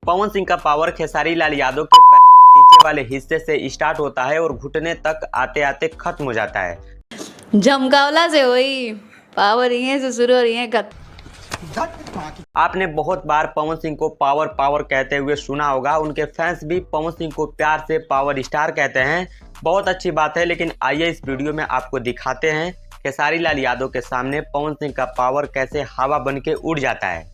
पवन सिंह का पावर खेसारी लाल यादव के पैर के नीचे वाले हिस्से से स्टार्ट होता है और घुटने तक आते आते खत्म हो जाता है। जमकावला से वही पावर यहीं से शुरू और यहीं खत्म। आपने बहुत बार पवन सिंह को पावर पावर कहते हुए सुना होगा। उनके फैंस भी पवन सिंह को प्यार से पावर स्टार कहते हैं। बहुत अच्छी बात है, लेकिन आइए इस वीडियो में आपको दिखाते हैं खेसारी लाल यादव के सामने पवन सिंह का पावर कैसे हवा बन के उड़ जाता है।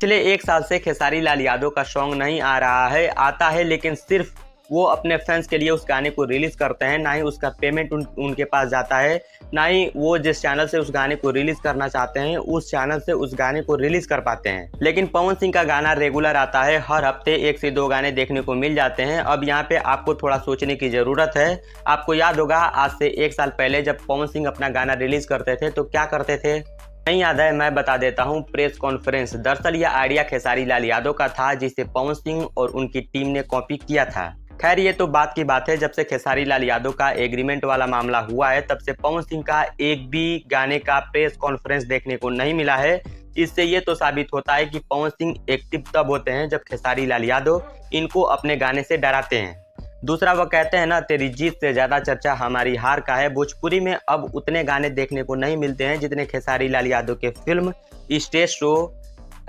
पिछले 1 साल से खेसारी लाल यादव का सॉन्ग नहीं आ रहा है, आता है लेकिन सिर्फ वो अपने फैंस के लिए उस गाने को रिलीज करते हैं। ना ही उसका पेमेंट उनके पास जाता है, ना ही वो जिस चैनल से उस गाने को रिलीज करना चाहते हैं उस चैनल से उस गाने को रिलीज कर पाते हैं। लेकिन पवन सिंह का गाना रेगुलर आता है, हर हफ्ते 1 से 2 गाने देखने को मिल जाते हैं। अब यहाँ पे आपको थोड़ा सोचने की जरूरत है। आपको याद होगा आज से 1 साल पहले जब पवन सिंह अपना गाना रिलीज करते थे तो क्या करते थे, नहीं याद है? मैं बता देता हूँ, प्रेस कॉन्फ्रेंस। दरअसल यह आइडिया खेसारी लाल यादव का था जिसे पवन सिंह और उनकी टीम ने कॉपी किया था। खैर ये तो बात की बात है, जब से खेसारी लाल यादव का एग्रीमेंट वाला मामला हुआ है तब से पवन सिंह का एक भी गाने का प्रेस कॉन्फ्रेंस देखने को नहीं मिला है। इससे ये तो साबित होता है कि पवन सिंह एक्टिव तब होते हैं जब खेसारी लाल यादव इनको अपने गाने से डराते हैं। दूसरा वो कहते हैं ना, तेरी जीत से ज्यादा चर्चा हमारी हार का है। भोजपुरी में अब उतने गाने देखने को नहीं मिलते हैं जितने खेसारी लाल यादव के फिल्म, स्टेज शो,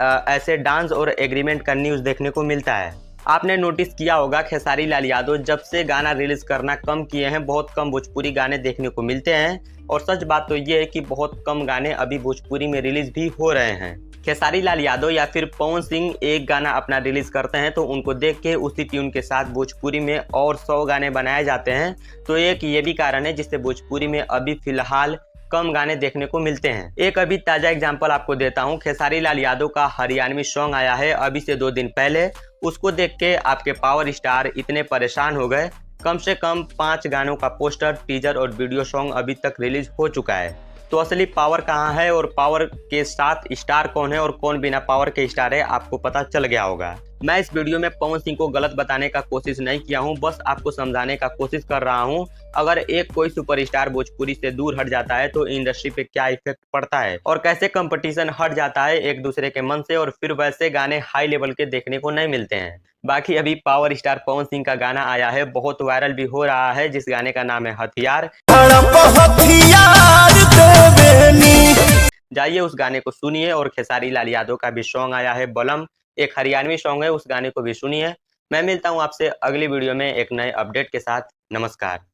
ऐसे डांस और एग्रीमेंट का न्यूज देखने को मिलता है। आपने नोटिस किया होगा खेसारी लाल यादव जब से गाना रिलीज करना कम किए हैं, बहुत कम भोजपुरी गाने देखने को मिलते हैं। और सच बात तो ये है कि बहुत कम गाने अभी भोजपुरी में रिलीज भी हो रहे हैं। खेसारी लाल यादव या फिर पवन सिंह एक गाना अपना रिलीज करते हैं तो उनको देख के उसी ट्यून के साथ भोजपुरी में और 100 गाने बनाए जाते हैं। तो एक ये भी कारण है जिससे भोजपुरी में अभी फिलहाल कम गाने देखने को मिलते हैं। एक अभी ताजा एग्जांपल आपको देता हूं, खेसारी लाल यादव का हरियाणवी सॉन्ग आया है अभी से 2 दिन पहले। उसको देख के आपके पावर स्टार इतने परेशान हो गए, कम से कम 5 गानों का पोस्टर, टीजर और वीडियो सॉन्ग अभी तक रिलीज हो चुका है। तो असली पावर कहाँ है और पावर के साथ स्टार कौन है और कौन बिना पावर के स्टार है, आपको पता चल गया होगा। मैं इस वीडियो में पवन सिंह को गलत बताने का कोशिश नहीं किया हूं, बस आपको समझाने का कोशिश कर रहा हूं। अगर एक कोई सुपरस्टार भोजपुरी से दूर हट जाता है तो इंडस्ट्री पे क्या इफेक्ट पड़ता है और कैसे कंपटीशन हट जाता है एक दूसरे के मन से, और फिर वैसे गाने हाई लेवल के देखने को नहीं मिलते हैं। बाकी अभी पावर स्टार पवन सिंह का गाना आया है, बहुत वायरल भी हो रहा है, जिस गाने का नाम है हथियार। जाइए उस गाने को सुनिए। और खेसारी लाल यादव का भी सॉन्ग आया है बलम, एक हरियाणवी सॉन्ग है, उस गाने को भी सुनिए। मैं मिलता हूं आपसे अगली वीडियो में एक नए अपडेट के साथ। नमस्कार।